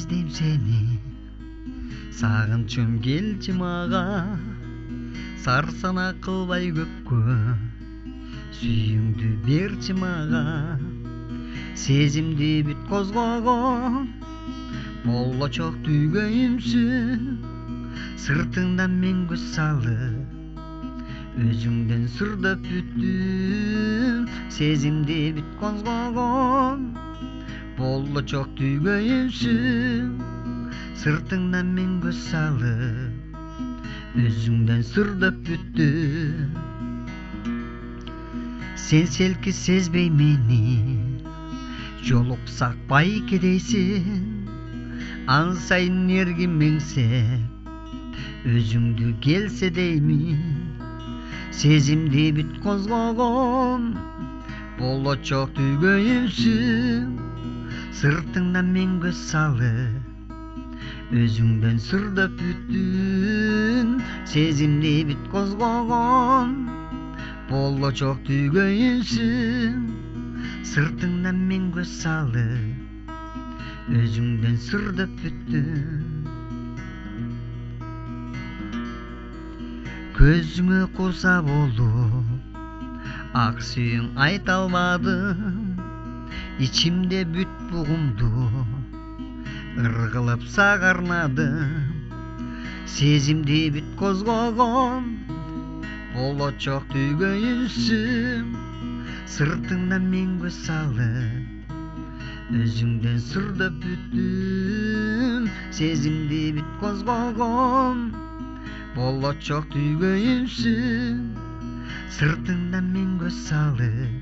издейм сени, сагынчым келчи мага. Сарсана кылбай көпкө, сүйүүңдү берчи мага. Сезимди бүт козгогон, болочок түйгөйүмсүн. Сыртыңдан мен көз салып, өзүңдөн сырдап бүттүм. Сезимди бүт козгогон, болочок түйгөйүмсүн. Сыртыңдан мен көз салып, өзүңдөн сырдап бүттүм. Сен селки сезбей мени, жолуксак байке дейсин. Ан сайын эргим меңсеп, өзүңдү келсе деймин. Сезимди бүт козгогон, болочок түйгөйүмсүн. Сыртыңдан мен көз салып, өзүңдөн сырдап бүттүм. Сезимди бүт козгогон, болочок түйгөйүмсүн. Сыртыңдан мен көз салып, өзүңдөн сырдап бүттүм. Көзүңө куса болуп, ак сүйүүң айта албадым. Ичимде бүт бугумду ыргылып сага арнадым. Сезимди бүт козгогон, болочок түйгөйүмсүн. Сыртыңдан мен көз салып, өзүңдөн сырдап бүттүм. Сезимди бүт козгогон, болочок түйгөйүмсүн. Сыртыңдан мен көз салып,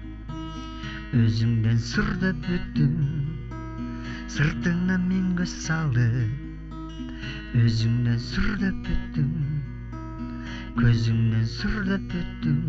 өзүңдөн сырдап бүттүм. Сыртыңдан мен көз салып, өзүңдөн сырдап бүттүм. Көзүңдөн сырдап бүттүм.